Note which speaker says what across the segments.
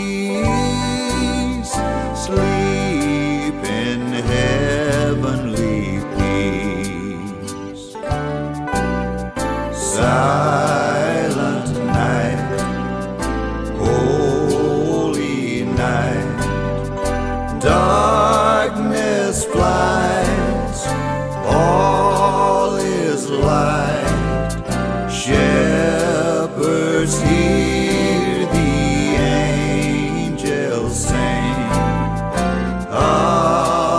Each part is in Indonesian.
Speaker 1: peace, sleep in heavenly peace. Silent night, holy night, darkness flies, all is light. Shepherds hear the angels sing, hallelujah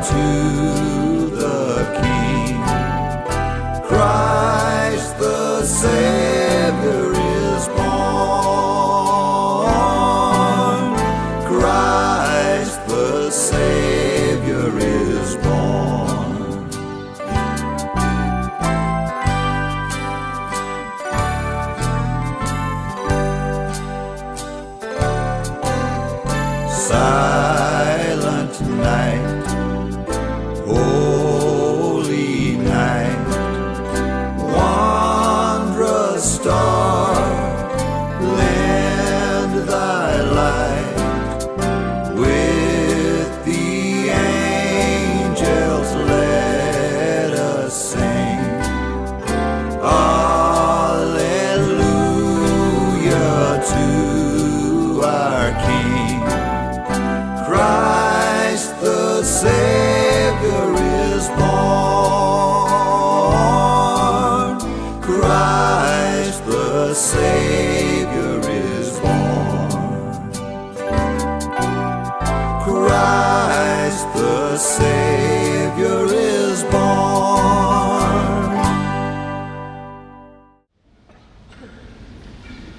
Speaker 1: to the King. Christ the Savior is born. Christ the Savior is born. Silent night, holy night, wondrous star, lend thy light. With the angels let us sing, hallelujah to our King. Christ the Savior is born. Christ the Savior is born. Christ the Savior is born.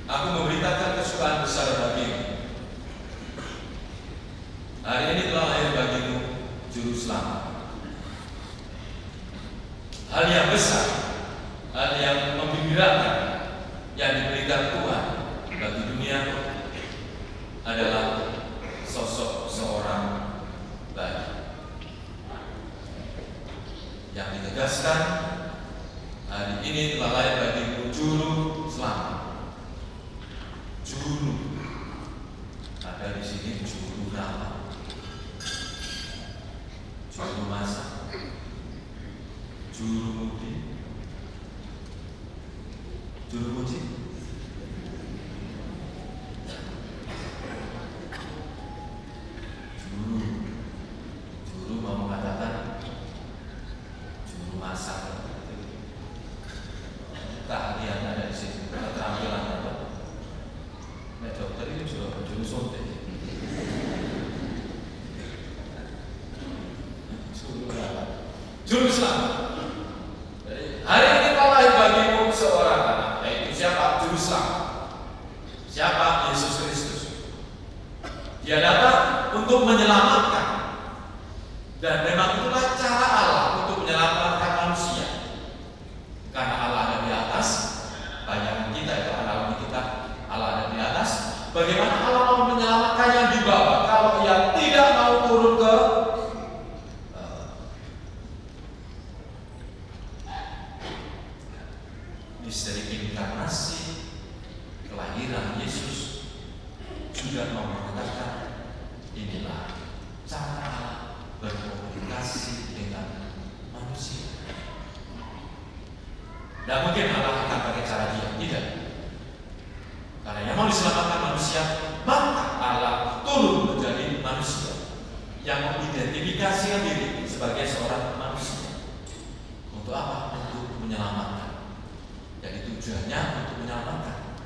Speaker 2: Aku memberitakan kesukaan besar bagimu. Hari ini telah lahir bagimu Juru Selamat. Hal yang besar, hal yang menggembirakan yang diberikan Tuhan bagi dunia adalah sosok seorang bayi yang ditegaskan hari ini telah lahir bagimu Juru Selamat. Juru, ada di sini juru nama, juru masak, juru mudi, juru muji. Juru mau mengatakan juru masak. Keahlian ada di sini, keterampilan apa? Nah, dokter itu juga juru suntik. Juru Selamat. Hari ini telah lahir bagimu seorang anak, yaitu siapa? Juru Selamat. Siapa? Yesus Kristus. Dia datang untuk menyelamatkan, dan memang itulah cara Allah untuk menyelamatkan manusia. Karena Allah ada di atas, bayangan kita itu analogi kita, Allah ada di atas. Bagaimana Allah mau menyelamatkan yang di bawah kalau yang tidak mau turun ke misteri inkarnasi, kelahiran Yesus juga mau mengatakan inilah cara berkomunikasi dengan manusia. Tidak mungkin Allah akan pakai cara dia, tidak. Karena yang mau diselamatkan manusia, maka Allah turun menjadi manusia yang mengidentifikasikan diri sebagai seorang manusia. Untuk apa? Untuk menyelamatkan. Jadi tujuannya untuk menyelamatkan.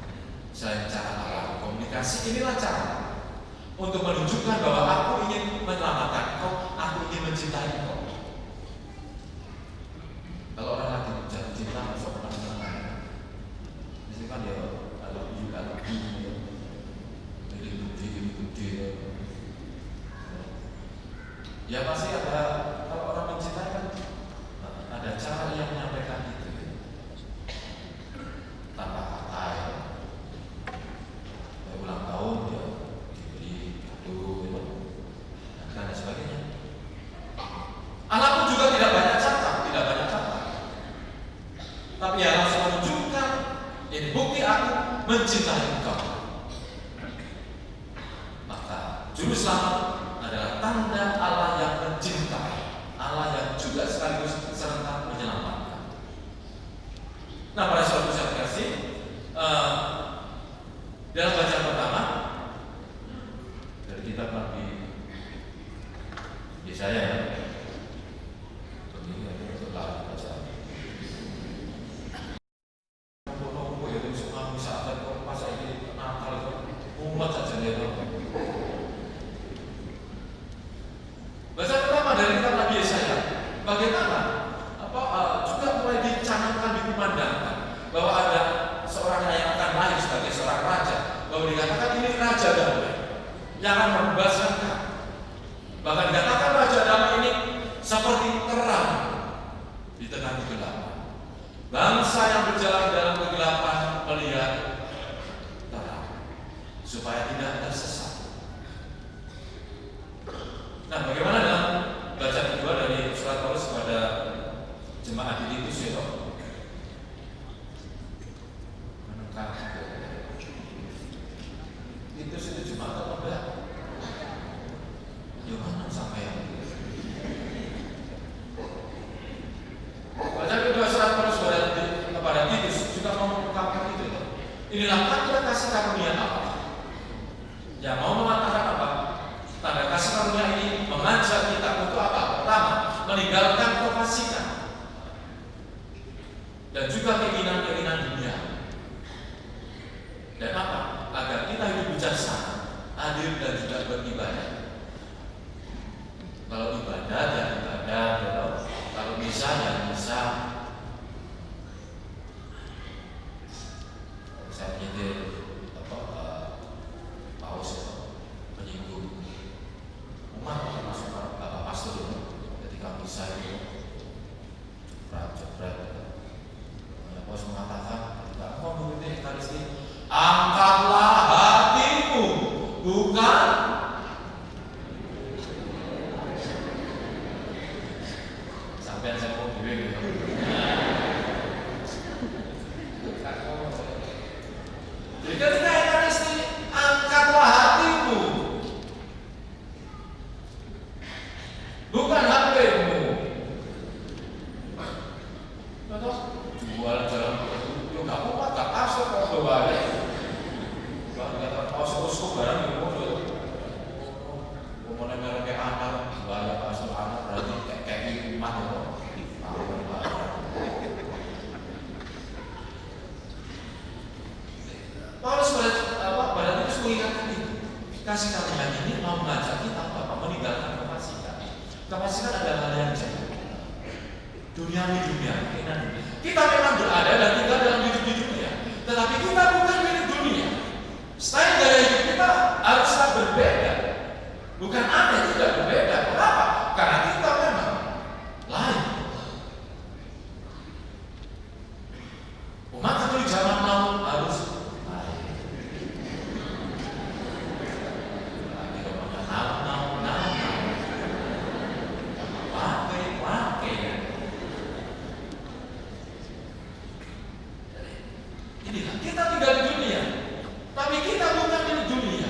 Speaker 2: Selain cara Allah komunikasi, inilah cara untuk menunjukkan bahwa aku ingin menyelamatkan kau, aku ingin mencintai kau. Kalau orang lagi jatuh cinta, masuk ke mana? Di sini kan dia ada gede. Ya pasti ada, kalau orang mencintai kan ada cara yang menyampaikan itu. Tanpa kata ya. Ulang tahun dia diberi kado, dan sebagainya. Anakku juga tidak banyak cakap, tapi ya langsung menunjukkan ini bukti mencintai engkau. Maka juru selamat adalah tanda Allah yang mencintai, Allah yang juga sekaligus serta menyelamatkan. Nah, pada suatu saat kasih dalam bacaan pertama dari kitab Nabi Yesaya ya. Bacaan pertama dari kitab Nabi Yesaya, bagaimana juga mulai dicanangkan, dikumandangkan bahwa ada seorang yang akan lahir sebagai seorang raja, bahwa dikatakan ini raja damai yang akan membebaskan kamu. Bahkan dikatakan raja damai ini seperti terang di tengah kegelapan. Bangsa yang berjalan dalam kegelapan melihat terang supaya tidak tersesat. Nah, bagaimana dalam bacaan kedua dari surat Paulus kepada jemaat di Titus ya, Titus itu jemaat apa enggak? Yohanes sampai yang bacaan kedua surat Paulus kepada Titus juga mengungkapkan itu. Inilah tanda kasih karunia Allah yang mau mengatakan apa? Tanda kasih karunia ini mengajak kita untuk apa? Pertama, meninggalkan kefasikan dan juga keinginan-keinginan dunia. Dan apa? Agar kita hidup bijaksana, adil dan juga beribadah. Kalau ibadah ya ibadah, kalau bisa ya bisa. Saya menyetir paus menyinggung umat termasuk bapak pastor ketika bisa itu jebret. Paus mengatakan ketika engkau mengikuti Ekaristi, angkatlah hatimu, bukan sampai saya mau bilang gitu. Jadi ketika Ekaristi, angkatlah hatimu, bukan HP-mu. Atau jual jalan itu nggak apa-apa, nggak asal kalau bawa ya. Nggak tahu barang itu mau mereka kayak anak, bahaya asal anak berarti kayak iman itu. Paulus pada itu mengingatkan itu. Kasih karunia ini mau mengajak kita apa? Meninggalkan kefasikan. Kefasikan adalah hal yang jahat. Dunia, kita memang berada dan tinggal dalam hidup di dunia, tetapi kita bukan milik dunia. Style gaya hidup kita haruslah berbeda, bukan aneh, tidak berbeda. Kenapa? Karena kita memang lain. Umat Katolik zaman now harus lain. Lagi ngomongnya now. Pakai. Inilah kita tinggal di dunia, tapi kita bukan milik dunia.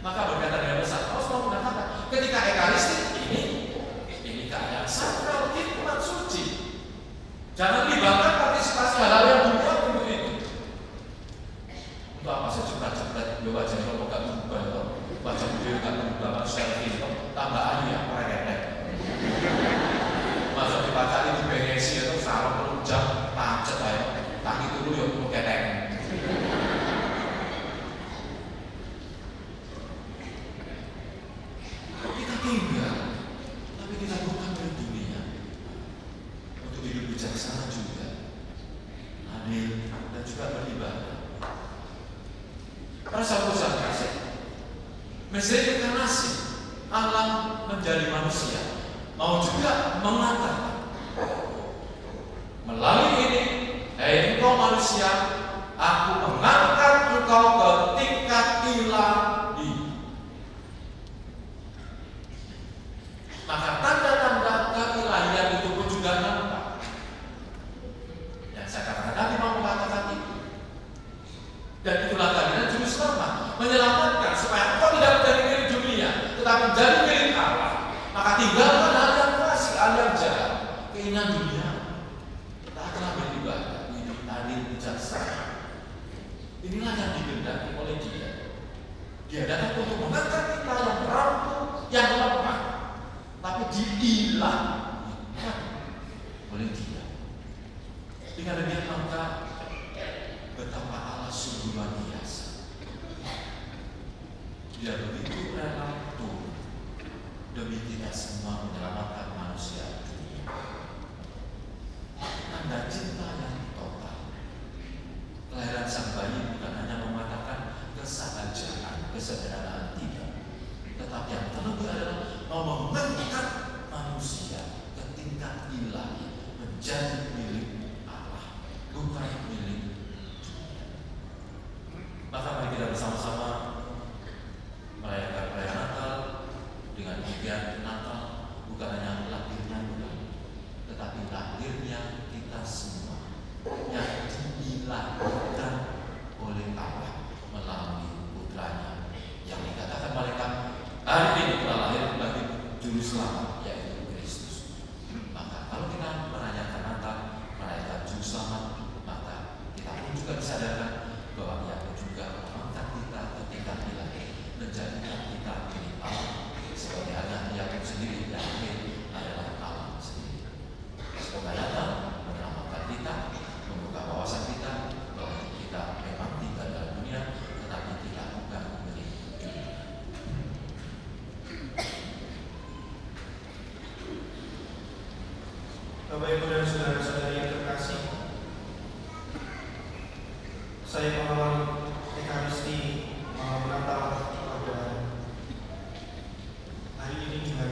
Speaker 2: Maka berkata dengan besar, Paulus mau mengatakan, ketika Ekaristi ini keadaan sakral, hikmat suci. Jangan libatkan partisipasi hal-hal yang dunia untuk itu. Untuk apa sih jebret-jebret, wajah kalau gak berubah, wajah video gak berubah, selfie tambah ayu yang mereka. Masuk dipacari di bengesi itu sarung pelunjang, pacet ayo. Kaki dulu ya perlu keteng. Kita tinggal, tapi kita bukan milik dunia. Untuk hidup bijaksana juga, adil dan juga beribadah. Para sahabat kasih, misteri inkarnasi Allah menjadi manusia, mau juga mengatakan melalui ini, hei engkau manusia, aku mengangkat engkau ke tingkat ilahi. Maka tanda-tanda keilahian itu pun juga nampak. Yang saya katakan tadi mau mengatakan itu. Maka tinggalkan hal yang fasik, hal yang jahat, keinginan dunia. Taatlah beribadah, hidup adil, bijaksana. Inilah yang digendaki oleh Dia. Dia datang untuk mengangkat kita yang rapuh, yang lemah, tapi diilahkan oleh Dia. Dengan demikian maka betapa Allah sungguh luar biasa. Dia begitu rela turun demi kita semua menyelamatkan manusia dunia. Tanda cinta yang total. Kelahiran sang bayi bukan hanya mematakan kesahajaan, kesederhanaan, tidak, tetapi yang terlebih adalah mau mengangkat manusia ke tingkat ilahi, menjadi milik Allah, bukan milik dunia. Maka mari kita bersama-sama merayakan perayaan Natal. Dengan demikian Natal bukan hanya lahirnya Tuhan, tetapi lahirnya kita semua yang dilahirkan oleh Allah melalui putranya yang dikatakan malaikat hari ini telah lahir bagi juru selamat, yaitu Kristus. Maka kalau kita merayakan Natal, merayakan juru selamat, maka kita pun juga disadarkan bahwa Ia pun juga mengangkat kita ke tingkat ilahi, menjadikan kita milik Allah. Sebagai anak Ia pun sendiri yang adalah Allah sendiri. Semoga Natal menyelamatkan kita, membuka wawasan kita bahwa kita memang tinggal dalam dunia, tetapi kita bukan milik dunia.
Speaker 3: Bapak, Ibu, dan saudara-saudari yang terkasih, saya mengawali Ekaristi malam Natal pada hari ini dengan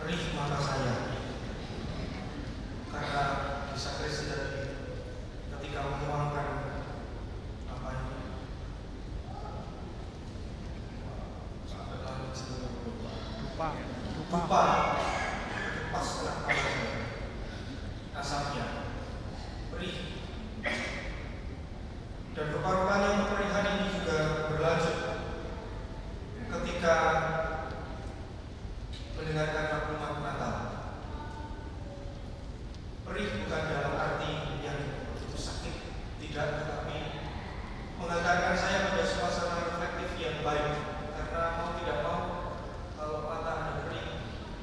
Speaker 3: perih mata saya, karena di sakristi tadi ketika menuangkan lupa pas kena asapnya perih, dan rupa-rupanya keperihan ini juga berlanjut ketika mendengarkan maklumat Natal. Perih bukan dalam arti yang begitu sakit, tidak, tetapi mengantarkan saya pada suasana reflektif yang baik, karena mau tidak mau kalau mata ada perih,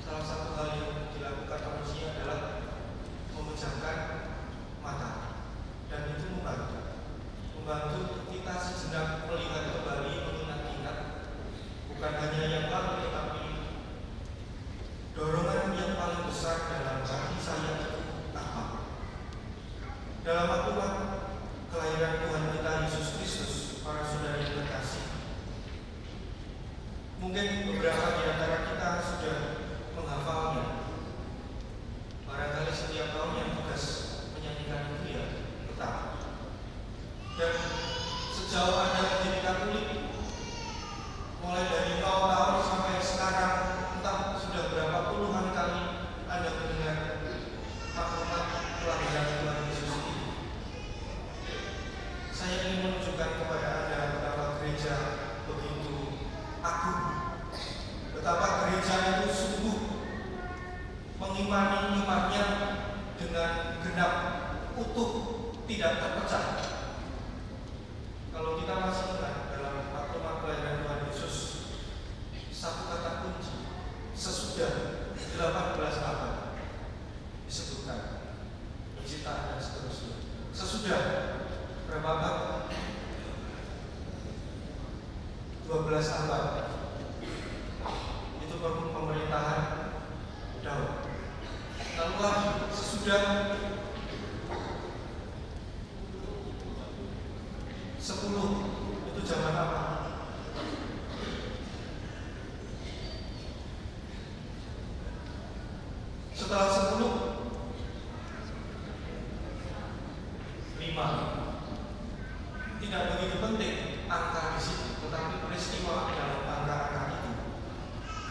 Speaker 3: salah satu hal yang dilakukan manusia adalah memejamkan mata, dan itu membantu kita sejenak melihat kembali, mengingat-ingat bukan hanya yang lalu, tetapi dorongan yang paling besar dalam hati saya itu apa. Dalam maklumat kelahiran Tuhan kita Yesus Kristus, para saudara yang terkasih, mungkin beberapa di antara kita sudah menghafalnya. Barangkali setiap tahun yang tugas menyanyikan itu ya tetap. Dan sejauh Anda menjadi Katolik, mulai dari 0 tahun sampai sekarang, entah sudah berapa puluhan kali Anda mendengar maklumat kelahiran Tuhan Yesus ini. Saya ingin menunjukkan kepada Anda betapa gereja begitu agung, betapa gereja itu sungguh mengimani imannya dengan genap, utuh, tidak terpecah. Kalau kita masih ingat dalam maklumat kelahiran Tuhan Yesus, satu kata kunci, sesudah 18 abad disebutkan, penciptaan dan seterusnya. Sesudah berapa abad? 12 abad. Itu pemerintahan Daud. Lalu lagi sesudah 10, itu zaman apa? Setelah 10, 5. Tidak begitu penting angka di situ, tetapi peristiwa dalam angka-angka itu.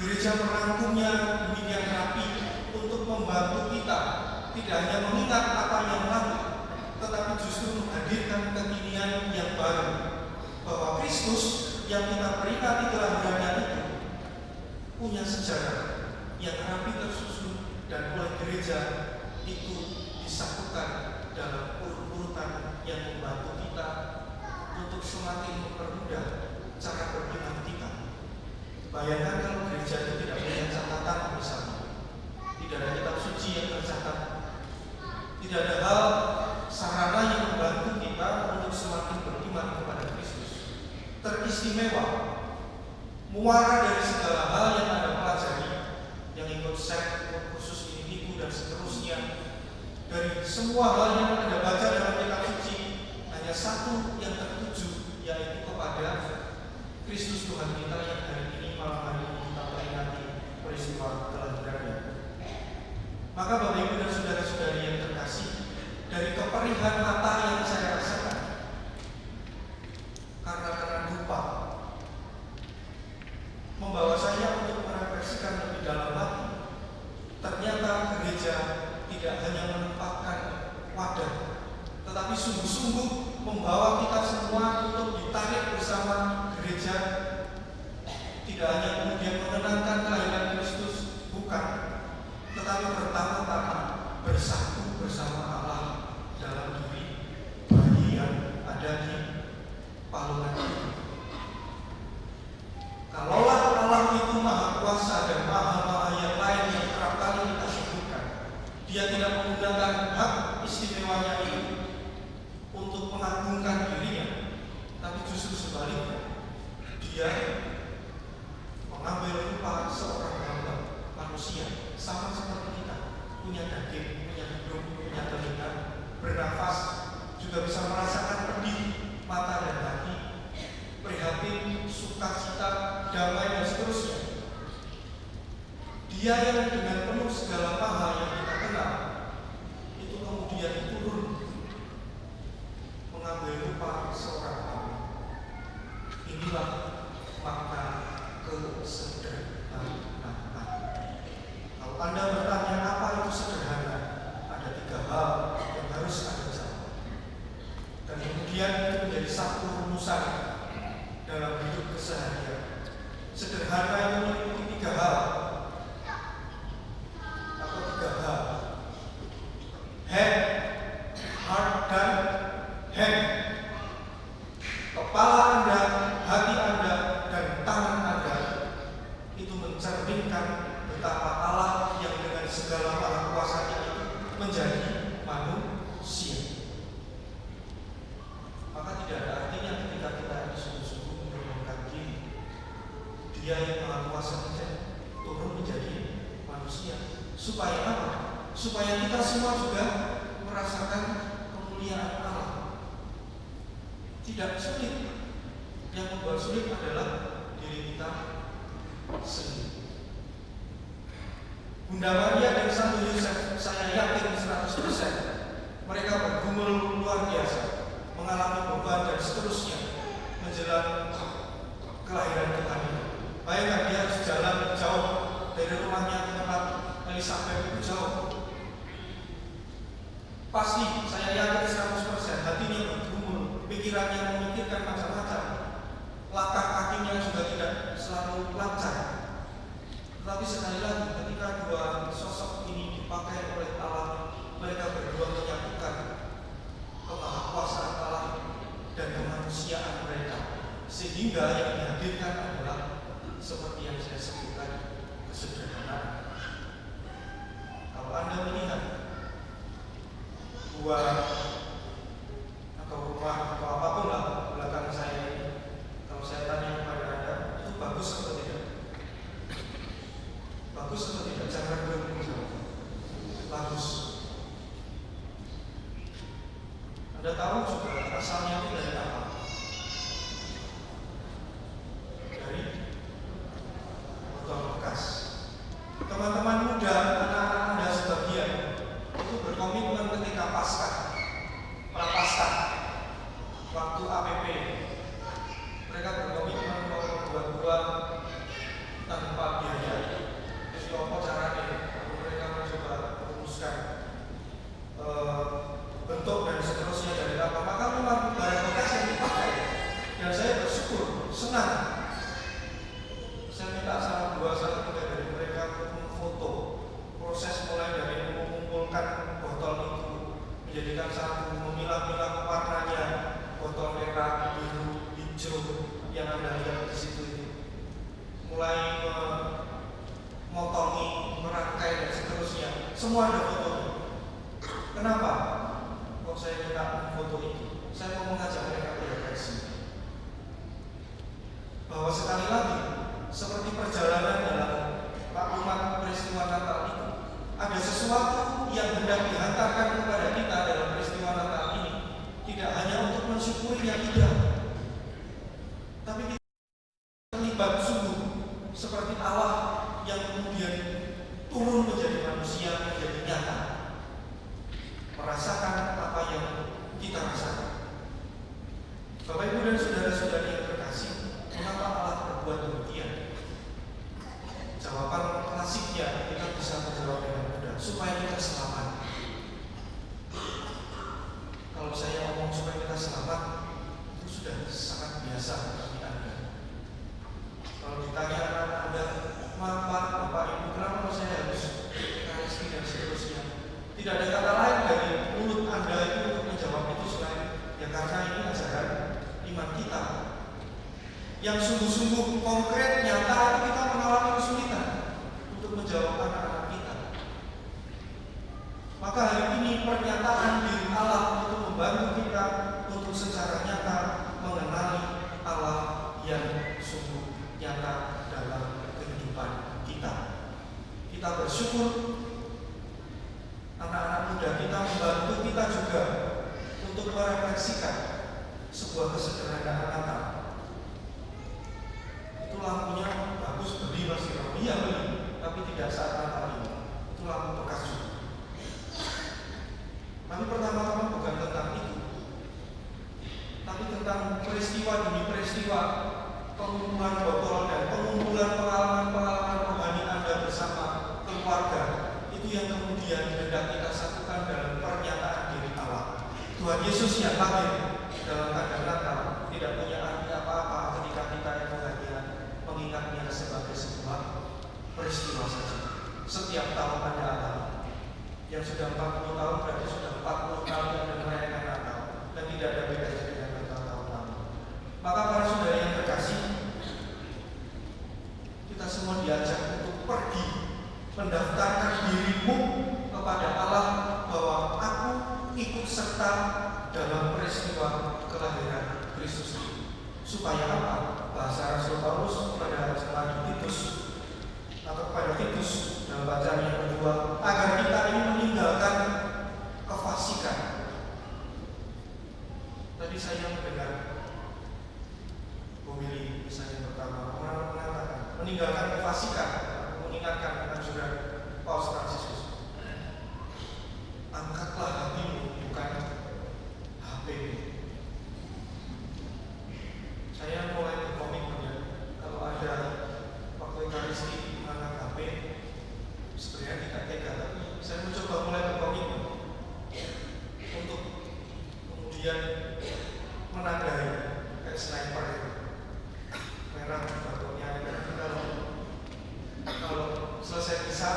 Speaker 3: Gereja merangkumnya demikian rapi untuk membantu kita tidak hanya mengingat apa yang lalu, tetapi justru menghadirkan kekinian yang baru, bahwa Kristus yang kita peringati kelahirannya itu punya sejarah yang rapi tersusun, dan oleh gereja itu disatukan dalam urut-urutan yang membantu kita untuk semakin mempermudah cara beriman kita. Bayangkan kalau gereja itu tidak punya catatan, misalnya tidak ada kitab suci yang tercatat, tidak ada hal sarana yang membantu kita untuk semakin beriman kepada Kristus. Teristimewa, muara dari segala hal yang Anda pelajari, yang ikut sek, khusus ini, dan seterusnya. Dari semua hal yang Anda baca dalam kitab suci, hanya satu yang tertuju, yaitu kepada Kristus Tuhan kita yang hari ini, malam hari ini kita peringati peristiwa kelahirannya. Maka Bapak Ibu dan saudara-saudari yang terkasih, dari keperihan mata yang saya rasakan karena kena dupa, membawa saya untuk merefleksikan lebih dalam lagi. Ternyata gereja tidak hanya menempatkan wadah, tetapi sungguh-sungguh membawa kita semua untuk ditarik bersama gereja. Tidak hanya kemudian mengenangkan kelahiran Kristus, bukan, tetapi pertama-tama bersatu bersama Allah dalam diri bayi yang ada di palungan itu. Kalaulah Allah itu maha kuasa dan maha yang lain yang kerap kali kita sebutkan, Dia tidak menggunakan hak istimewanya itu untuk mengagungkan dirinya, tapi justru sebaliknya, Dia mengambil rupa seorang hamba manusia sama seperti kita, punya daging, punya hidung, punya telinga, bernafas, juga bisa merasakan pedih mata dan hati, prihatin, sukacita, damai, dan seterusnya. Dia yang dengan penuh segala paha yang kita kenal itu kemudian turun mengambil rupa seorang hamba. Inilah makna kesederhanaan. Kalau Anda bertanya apa itu sederhana, ada 3 hal yang harus Anda jawab. Dan kemudian itu menjadi satu rumusan dalam hidup keseharian. Sederhana itu memiliki 3 hal atau 3 hal: head, heart, dan hand. Kepala Anda, hati Anda, dan tangan Anda itu mencerminkan betapa Allah yang dengan segala maha kuasanya itu menjadi manusia. Maka tidak ada artinya ketika kita sungguh-sungguh menurunkan diri. Dia yang maha kuasa turun menjadi manusia. Supaya apa? Supaya kita semua juga merasakan kemuliaan Allah. Tidak sulit. Yang membuat sulit adalah diri kita sendiri. Bunda Maria dan Santo Yosef, saya yakin 100% mereka bergumul luar biasa, mengalami beban dan seterusnya menjelang kelahiran Tuhan ini. Bayangkan dia harus jalan jauh dari rumahnya ke tempat Elizabeth itu jauh. Pasti saya yakin 100% hatinya bergumul, pikirannya memikirkan macam-macam, langkah kakinya juga tidak selalu lancar. Tapi sekali lagi, ketika 2 sosok ini dipakai oleh Allah, mereka berdua menyatukan kemahakuasaan Allah dan kemanusiaan mereka, sehingga yang dihadirkan adalah seperti yang saya sebutkan, kesederhanaan. Kalau Anda melihat buah atau rumah atau apapun lah belakang saya ini, kalau saya tanya kepada Anda, itu bagus atau tidak? Bagus atau tidak? Jangan belum jawab. Bagus. Anda tahu juga asalnya itu dari apa? Dari botol bekas. Teman-teman muda, anak-anak Anda sebagian itu berkomitmen ketika Paskah, Prapaskah, waktu APP, mereka berkomitmen mau membuat tanpa biaya. Jadi apa caranya? Mereka mencoba merumuskan bentuk dan seterusnya dari apa. Maka menghidupkan botol itu, menjadikan satu, memilah-milah warnanya, botol merah, biru, hijau yang Anda lihat di situ itu, mulai memotongi, merangkai dan seterusnya, semua ada fotonya. Kenapa? Kok saya minta foto itu? Saya mau mengajak mereka berefleksi bahwa sekali lagi, seperti perjalanan dalam maklumat peristiwa Natal itu, ada sesuatu yang hendak dihantarkan kepada kita dalam peristiwa Natal ini, tidak hanya untuk mensyukuri yang indah, tapi kita terlibat sungguh seperti Allah yang kemudian turun menjadi manusia, menjadi nyata, merasakan apa yang kita rasakan. Bapak, Ibu, dan saudara-saudari yang terkasih, mengapa Allah berbuat demikian? Jawaban klasiknya kita bisa menjawab dengan mudah, supaya kita selamat. Kalau saya ngomong supaya kita selamat, itu sudah sangat biasa bagi Anda. Kalau ditanya anak Anda, Bapak, Ibu, kenapa saya harus Ekaristi dan seterusnya, tidak ada kata lain dari mulut Anda itu untuk menjawab itu selain ya karena ini ajaran iman kita yang sungguh-sungguh konkret, nyata, itu kita mengalami kesulitan untuk menjawab anak-anak kita. Maka hari ini pernyataan diri Allah itu membantu kita untuk secara nyata mengenali Allah yang sungguh nyata dalam kehidupan kita. Kita bersyukur anak-anak muda kita membantu kita juga untuk merefleksikan sebuah kesederhanaan Natal. Itu lampunya bagus, beli Mas Ira. Iya beli, tapi tidak saat Natal ini. Itu lampu bekas juga. Tapi pertama-tama bukan tentang itu, tapi tentang peristiwa demi peristiwa, pengumpulan botol dan pengumpulan pengalaman-pengalaman rohani Anda bersama keluarga. Itu yang kemudian hendak kita satukan dalam pernyataan diri Allah. Tuhan Yesus yang lahir dalam tanggal Natal tidak punya arti apa-apa ketika kita yang bahagia mengingatnya sebagai sebuah peristiwa saja. Setiap tahun ada Natal. Yang sudah 40 tahun berarti sudah 40 tahun Anda merayakan Natal, dan tidak ada bedanya dengan Natal tahun lalu. Maka para saudara yang terkasih, kita semua diajak untuk pergi mendaftarkan dirimu kepada Allah bahwa aku ikut serta dalam peristiwa kelahiran Kristus itu. Supaya apa? Bahasa Rasul Paulus kepada jemaat Titus atau kepada Titus dalam bacaan yang kedua, agar kita ini meninggalkan kefasikan. Tadi saya mendengar pemilih misalnya pertama orang mengatakan meninggalkan kefasikan, mengingatkan anjuran Paus Fransiskus. Angkatlah hatimu, bukan HP. Saya mulai berkomitmen ya, kalau ada waktu Ekaristi mengangkat HP, sebenarnya tidak tega, tapi saya mencoba mulai berkomitmen untuk kemudian menandai kayak sniper itu, merah batuknya. Kalau selesai bisa,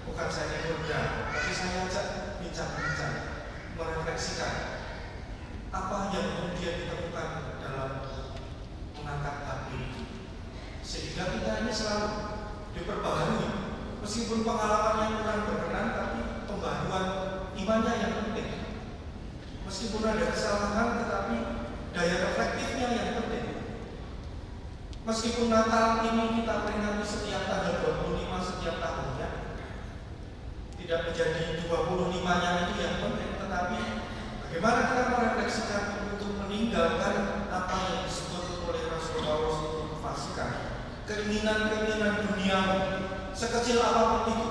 Speaker 3: bukan saya berda, tapi saya ajak bincang-bincang, merefleksikan apa yang kemudian ditemukan dalam mengangkat HP itu, sehingga kita ini selalu diperbaharui. Meskipun pengalamannya kurang berkenan, tapi pembaharuan imannya yang penting. Meskipun ada kesalahan, tetapi daya reflektifnya yang penting. Meskipun Natal ini kita peringati setiap tanggal 25 setiap tahunnya, tidak menjadi 25-nya itu yang penting, tetapi bagaimana kita merefleksikan untuk meninggalkan apa yang disebut oleh Rasul Paulus itu kefasikan, keinginan-keinginan duniawi, sekecil apapun itu.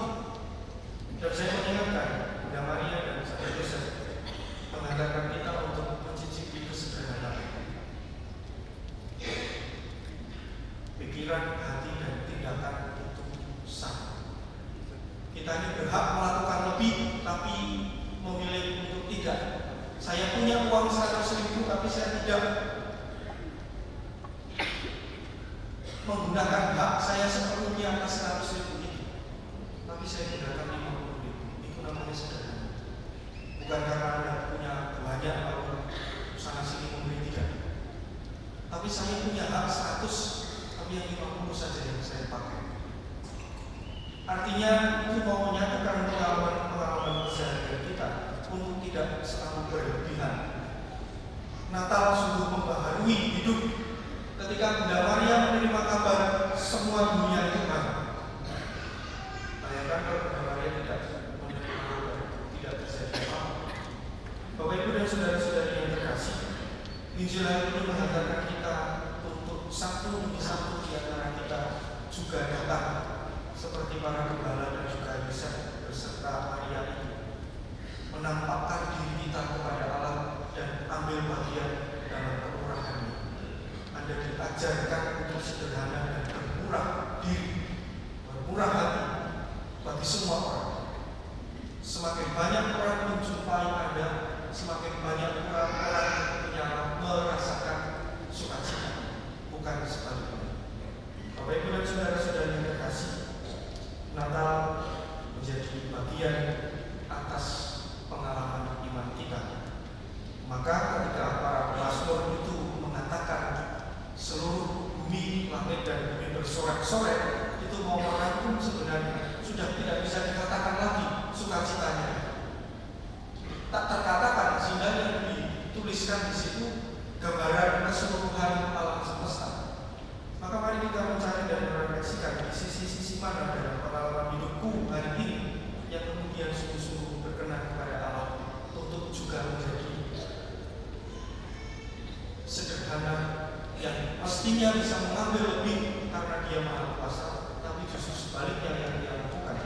Speaker 3: Dan saya mengingatkan Bunda Maria dan Saudara Yosef mengajarkan kita untuk mencicipi kesederhanaan. Pikiran, hati, dan tindakan itu sama. Kita ini berhak melakukan lebih, tapi memilih untuk tidak. Saya punya uang 100.000, tapi saya tidak menggunakan hak saya sepenuhnya atas 100.000 itu, tapi saya gunakan 50.000. Itu namanya sederhana. Semakin banyak orang menjumpai Anda, semakin banyak orang yang merasakan sukacita, bukan sebaliknya. Bapak Ibu dan saudara-saudara yang terkasih, Natal menjadi bagian atas pengalaman iman kita. Maka ketika para pemasmur itu mengatakan seluruh bumi, langit dan bumi bersorak-sorai, itu mau orang pun sebenarnya sudah tidak bisa dikatakan lagi sukacitanya. Tak terkatakan, sehingga yang dituliskan di situ gambaran keseluruhan alam semesta. Maka mari kita mencari dan merefleksikan di sisi-sisi mana dalam pengalaman hidupku hari ini yang kemudian sungguh-sungguh berkenan kepada Allah untuk juga menjadi sederhana yang mestinya bisa mengambil lebih karena dia maha kuasa, tapi justru sebaliknya yang dia lakukan,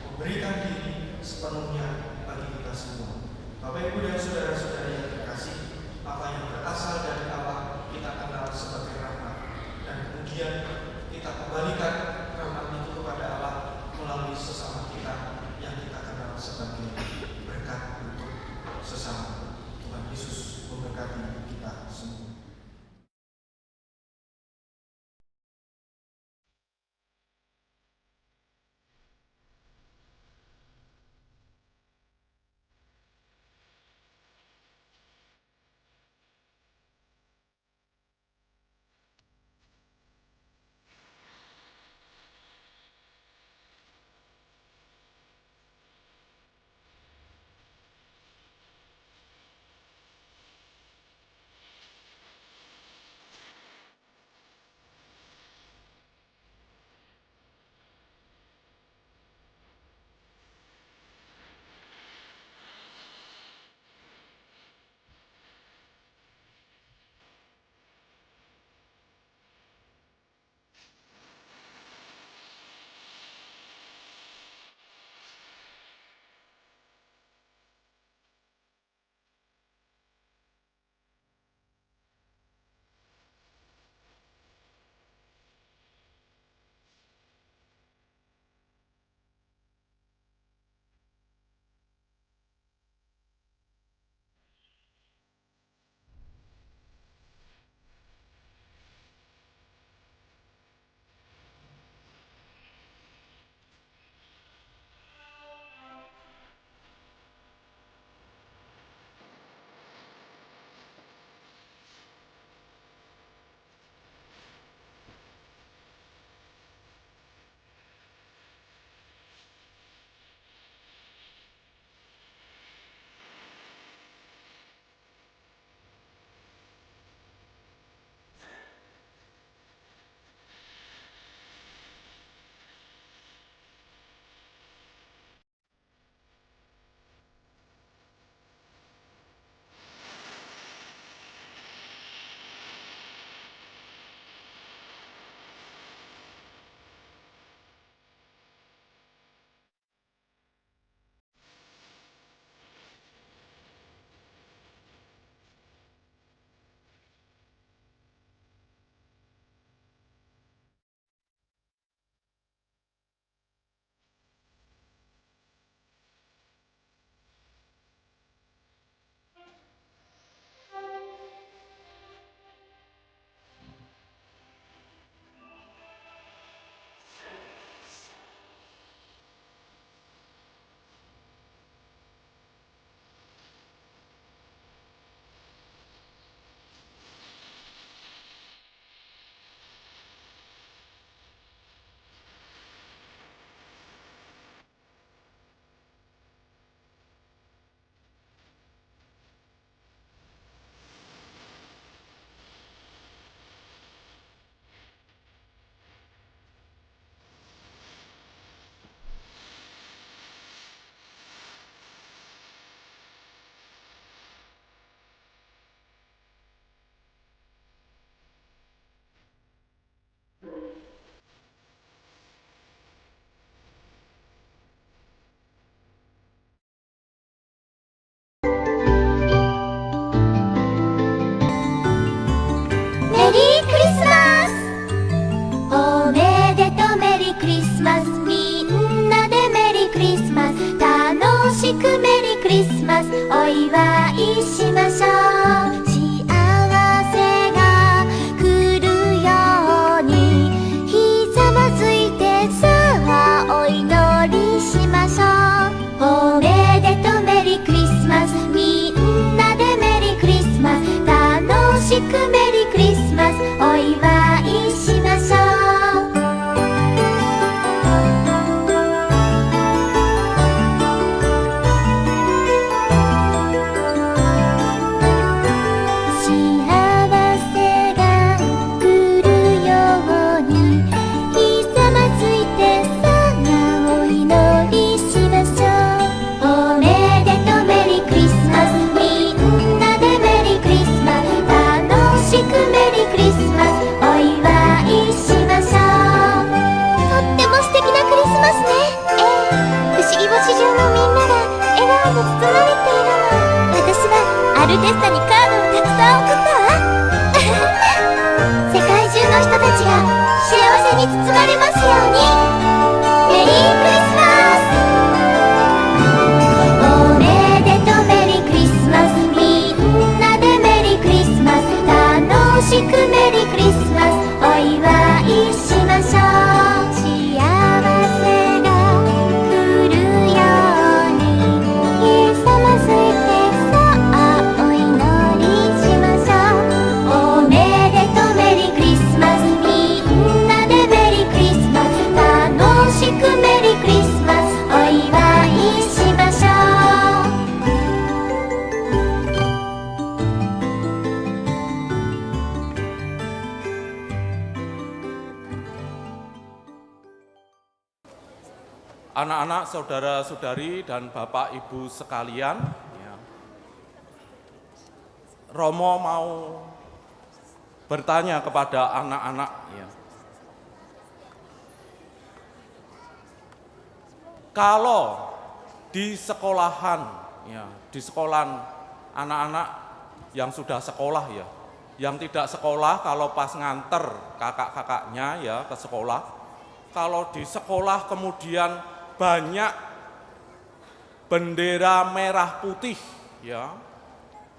Speaker 3: memberikan diri sepenuhnya bagi kita semua. Bapak Ibu dan saudara-saudara yang terkasih, apa yang berasal dari Allah kita kenal sebagai rahmat, dan kemudian kita kembalikan rahmat itu kepada Allah melalui sesama kita yang kita kenal sebagai berkat untuk sesama. Tuhan Yesus memberkati kita semua.
Speaker 4: に包まれているの。私はアルテッサにカードをたくさん送ったわ。世界中の人たちが幸せに包まれますように。メリークリスマス。おめでとうメリークリスマス。みんなでメリークリスマス。楽しくメリークリスマス。お祝いしましょう。幸せが来るようにイエス様すいてそうお祈りしましょう。おめでとうメリークリスマス。みんなでメリークリスマス。楽しくメリークリスマス。お祝いしましょう。
Speaker 5: Anak-anak, saudara-saudari, dan Bapak Ibu sekalian, ya. Romo mau bertanya kepada anak-anak, ya. Kalau di sekolahan, ya, di sekolahan anak-anak yang sudah sekolah, ya, yang tidak sekolah kalau pas nganter kakak-kakaknya ya ke sekolah, kalau di sekolah kemudian banyak bendera merah putih, ya.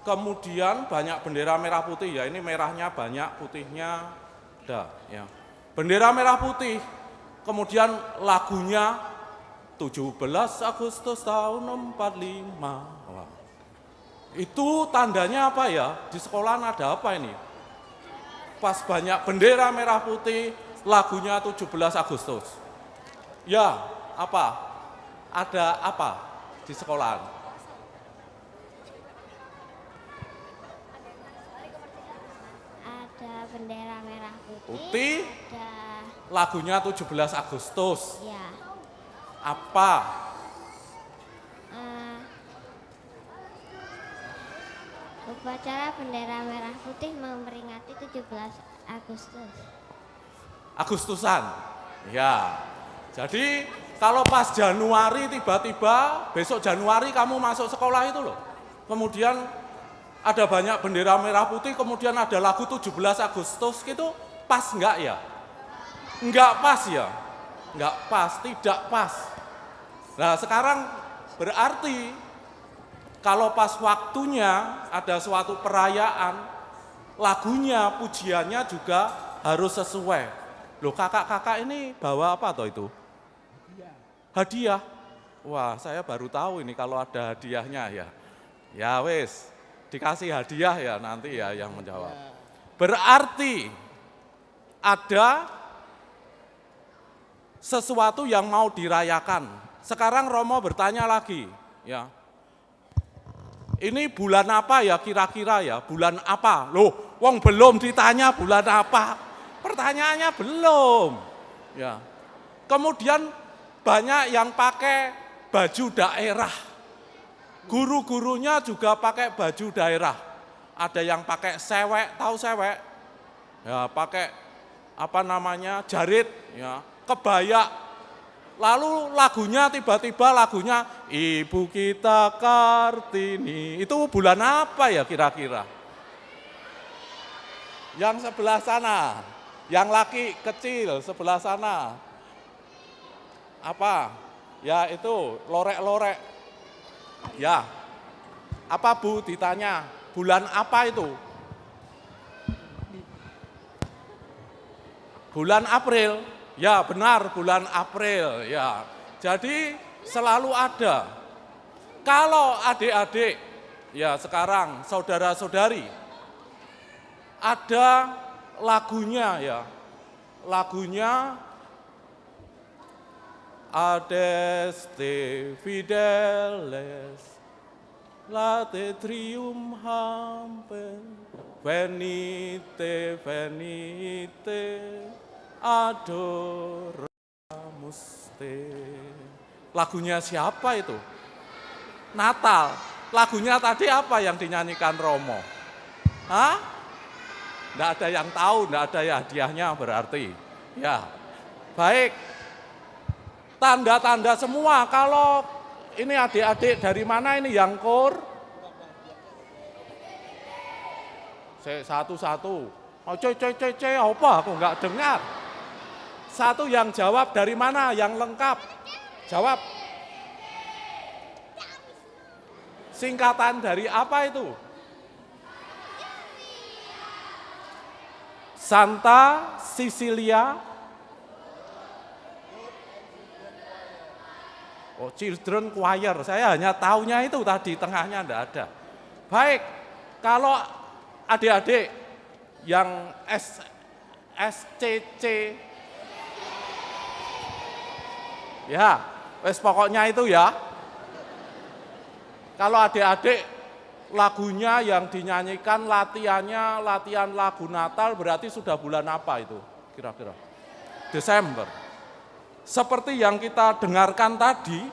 Speaker 5: Kemudian banyak bendera merah putih, ya. Ini merahnya banyak, putihnya ada, ya. Bendera merah putih. Kemudian lagunya 17 Agustus tahun 45. Wah. Itu tandanya apa ya? Di sekolahan ada apa ini? Pas banyak bendera merah putih, lagunya 17 Agustus. Ya. Apa? Ada apa di sekolahan?
Speaker 4: Ada bendera merah
Speaker 5: Putih,
Speaker 4: ada
Speaker 5: lagunya 17 Agustus.
Speaker 4: ya
Speaker 5: Apa?
Speaker 4: upacara bendera merah putih memperingati 17 Agustus.
Speaker 5: Agustusan. Ya. Jadi kalau pas Januari tiba-tiba besok Januari kamu masuk sekolah itu loh. Kemudian ada banyak bendera merah putih, kemudian ada lagu 17 Agustus gitu, pas enggak ya? Enggak pas ya? Enggak pas, tidak pas. Nah sekarang berarti kalau pas waktunya ada suatu perayaan, lagunya, pujiannya juga harus sesuai. Loh kakak-kakak ini bawa apa toh itu? Hadiah. Wah, saya baru tahu ini kalau ada hadiahnya ya. Ya wes, dikasih hadiah ya nanti ya yang menjawab. Berarti ada sesuatu yang mau dirayakan. Sekarang Romo bertanya lagi, ya. Ini bulan apa ya kira-kira ya? Bulan apa? Loh, wong belum ditanya bulan apa. Pertanyaannya belum. Ya. Kemudian banyak yang pakai baju daerah. Guru-gurunya juga pakai baju daerah. Ada yang pakai sewek, tahu sewek? Ya, pakai apa namanya? Jarit, ya, kebaya. Lalu lagunya tiba-tiba lagunya Ibu Kita Kartini. Itu bulan apa ya kira-kira? Yang sebelah sana, yang laki kecil sebelah sana. Apa? Ya itu lorek-lorek. Ya. Apa Bu ditanya? Bulan apa itu? Bulan April. Ya benar bulan April. Ya. Jadi selalu ada. Kalau adik-adik, ya sekarang saudara-saudari, ada lagunya ya. Lagunya Adeste fideles, late triumpham, venite, venite, adoramus te. Lagunya siapa itu? Natal. Lagunya tadi apa yang dinyanyikan Romo? Hah? Nggak ada yang tahu, nggak ada ya hadiahnya berarti. Ya, baik. Tanda-tanda semua, kalau ini adik-adik dari mana ini yang kur? Satu-satu. Oh coy, apa? Aku nggak dengar. Satu yang jawab dari mana? Yang lengkap. Jawab. Singkatan dari apa itu? Santa Cecilia. Oh, Children Choir. Saya hanya taunya itu tadi, tengahnya enggak ada. Baik, kalau adik-adik yang SCC, ya, wes pokoknya itu ya. Kalau adik-adik lagunya yang dinyanyikan latihan lagu Natal, berarti sudah bulan apa itu kira-kira? Desember. Seperti yang kita dengarkan tadi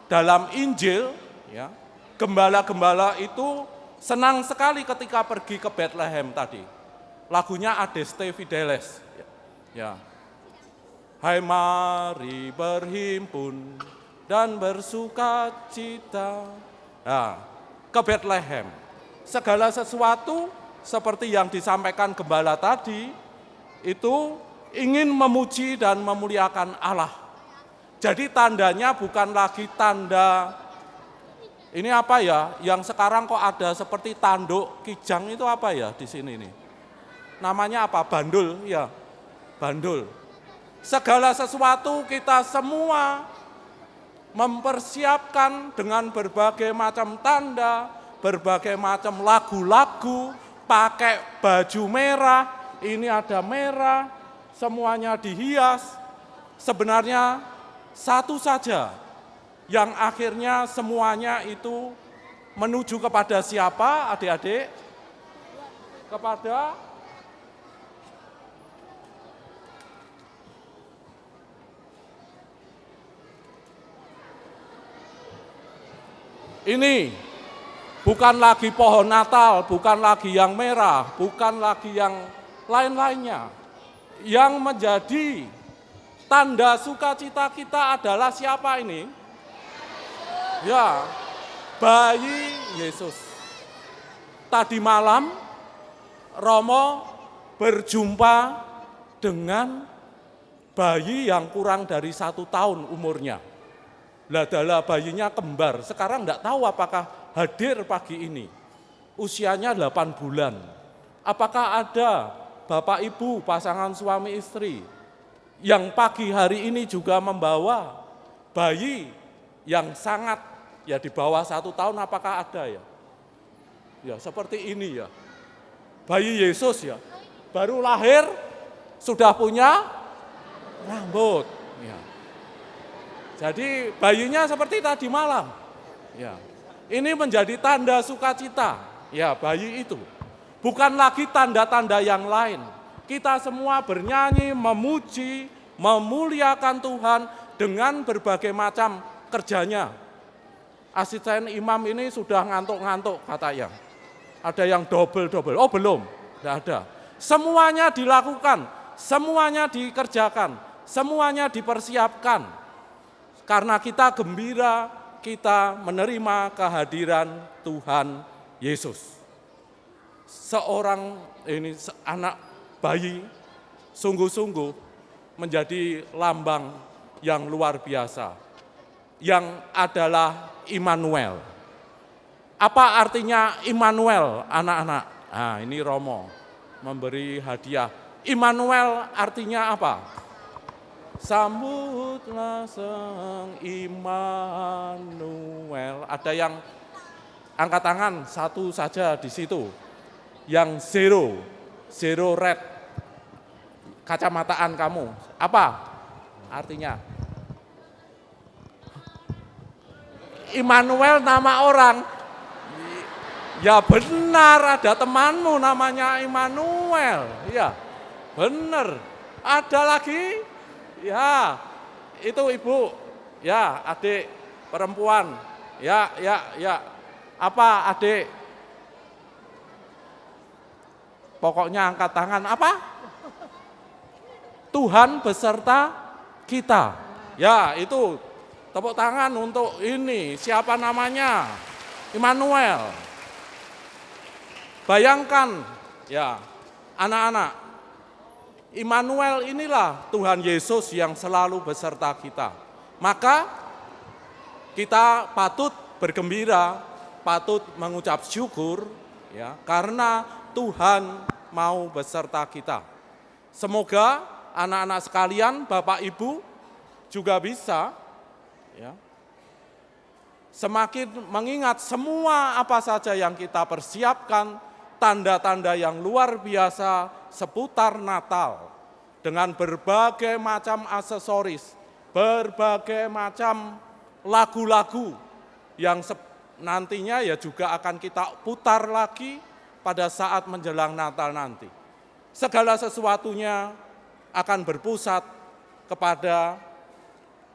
Speaker 5: dalam Injil, ya, gembala-gembala itu senang sekali ketika pergi ke Bethlehem tadi. Lagunya Adeste Fideles. Ya. Hai mari berhimpun dan bersuka cita. Nah, ke Bethlehem. Segala sesuatu seperti yang disampaikan gembala tadi itu ingin memuji dan memuliakan Allah. Jadi tandanya bukan lagi tanda, ini apa ya, yang sekarang kok ada seperti tanduk kijang itu apa ya di sini ini? Namanya apa? Bandul, ya, bandul. Segala sesuatu kita semua mempersiapkan dengan berbagai macam tanda, berbagai macam lagu-lagu, pakai baju merah, ini ada merah, semuanya dihias. Sebenarnya satu saja yang akhirnya semuanya itu menuju kepada siapa, adik-adik? Kepada ini, bukan lagi pohon Natal, bukan lagi yang merah, bukan lagi yang lain-lainnya. Yang menjadi tanda sukacita kita adalah siapa ini? Ya, bayi Yesus. Tadi malam Romo berjumpa dengan bayi yang kurang dari 1 tahun umurnya. Ladala bayinya kembar, sekarang enggak tahu apakah hadir pagi ini. Usianya 8 bulan. Apakah ada Bapak Ibu pasangan suami istri yang pagi hari ini juga membawa bayi yang sangat ya di bawah 1 tahun, apakah ada ya? Ya seperti ini ya. Bayi Yesus ya, baru lahir sudah punya rambut. Ya. Jadi bayinya seperti tadi malam. Ya. Ini menjadi tanda sukacita. Ya, bayi itu. Bukan lagi tanda-tanda yang lain. Kita semua bernyanyi, memuji, memuliakan Tuhan dengan berbagai macam kerjanya. Asisten imam ini sudah ngantuk-ngantuk katanya. Ada yang double-double. Oh belum, tidak ada. Semuanya dilakukan, semuanya dikerjakan, semuanya dipersiapkan. Karena kita gembira, kita menerima kehadiran Tuhan Yesus. Seorang ini anak bayi sungguh-sungguh menjadi lambang yang luar biasa, yang adalah Immanuel. Apa artinya Immanuel, anak-anak? Nah, ini Romo memberi hadiah. Immanuel artinya apa? Sambutlah Sang Immanuel. Ada yang angkat tangan satu saja di situ. Yang zero red, kacamataan kamu, apa artinya? Immanuel nama orang. Ya benar, ada temanmu namanya Immanuel. Ya benar. Ada lagi? Ya itu ibu, ya adik perempuan. Ya. Apa adik? Pokoknya angkat tangan, apa? Tuhan beserta kita. Ya, itu Tepuk tangan untuk ini, siapa namanya? Immanuel. Bayangkan ya, anak-anak, Immanuel inilah Tuhan Yesus yang selalu beserta kita. Maka kita patut bergembira, patut mengucap syukur ya, karena Tuhan mau beserta kita. Semoga anak-anak sekalian, Bapak Ibu juga bisa ya, semakin mengingat semua apa saja yang kita persiapkan, tanda-tanda yang luar biasa seputar Natal dengan berbagai macam aksesoris, berbagai macam lagu-lagu yang nantinya ya juga akan kita putar lagi pada saat menjelang Natal nanti. Segala sesuatunya akan berpusat kepada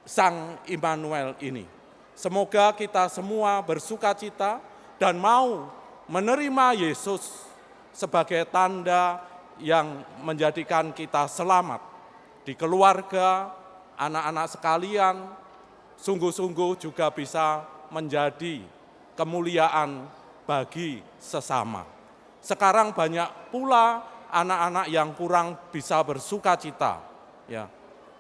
Speaker 5: Sang Immanuel ini. Semoga kita semua bersukacita dan mau menerima Yesus sebagai tanda yang menjadikan kita selamat di keluarga, anak-anak sekalian, sungguh-sungguh juga bisa menjadi kemuliaan bagi sesama. Sekarang banyak pula anak-anak yang kurang bisa bersukacita. Ya.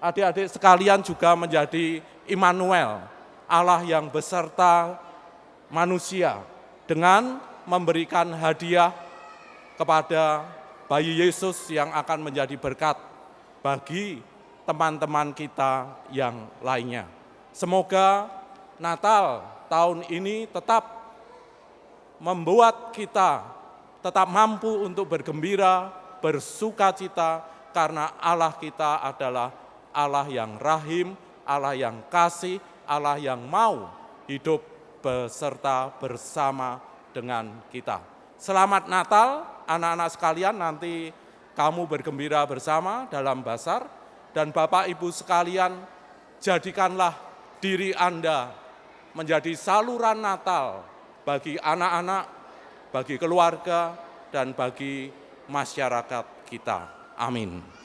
Speaker 5: Adik-adik sekalian juga menjadi Immanuel, Allah yang beserta manusia dengan memberikan hadiah kepada bayi Yesus yang akan menjadi berkat bagi teman-teman kita yang lainnya. Semoga Natal tahun ini tetap membuat kita tetap mampu untuk bergembira, bersukacita, karena Allah kita adalah Allah yang rahim, Allah yang kasih, Allah yang mau hidup beserta bersama dengan kita. Selamat Natal anak-anak sekalian, nanti kamu bergembira bersama dalam basar, dan Bapak Ibu sekalian, jadikanlah diri Anda menjadi saluran Natal bagi anak-anak, bagi keluarga, dan bagi masyarakat kita. Amin.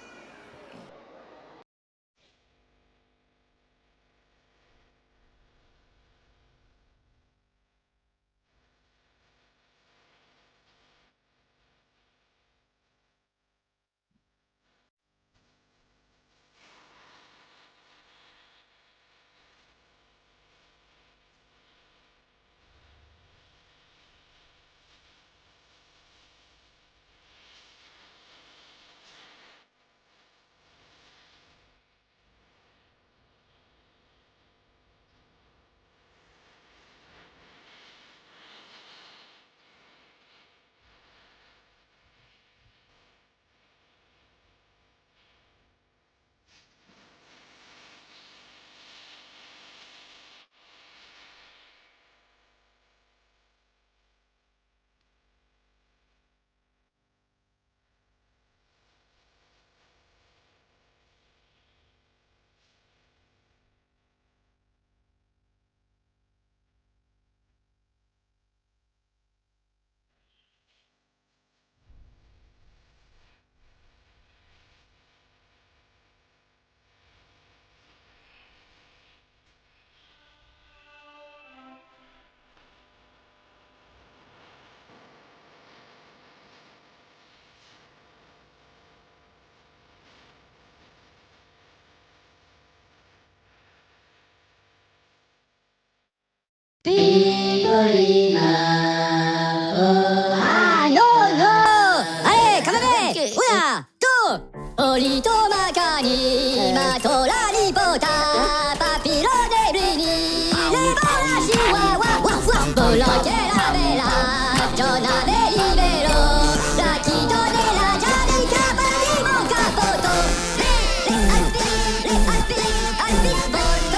Speaker 6: Oli to makani matola ni bota papiro de rini le bola chihuahua waf waf bola que la vela jona de libero la quito de la llave capati mon capoto le alpi botra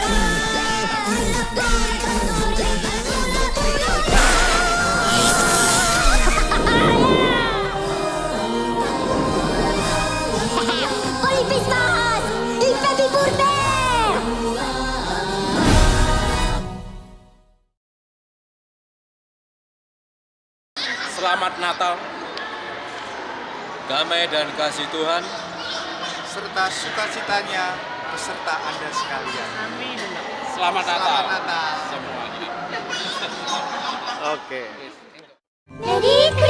Speaker 5: Selamat Natal.
Speaker 7: Damai dan kasih Tuhan
Speaker 3: serta sukacitanya beserta Anda sekalian.
Speaker 5: Selamat Natal.
Speaker 7: Natal.
Speaker 5: Semuanya.
Speaker 7: Oke.
Speaker 4: メリーク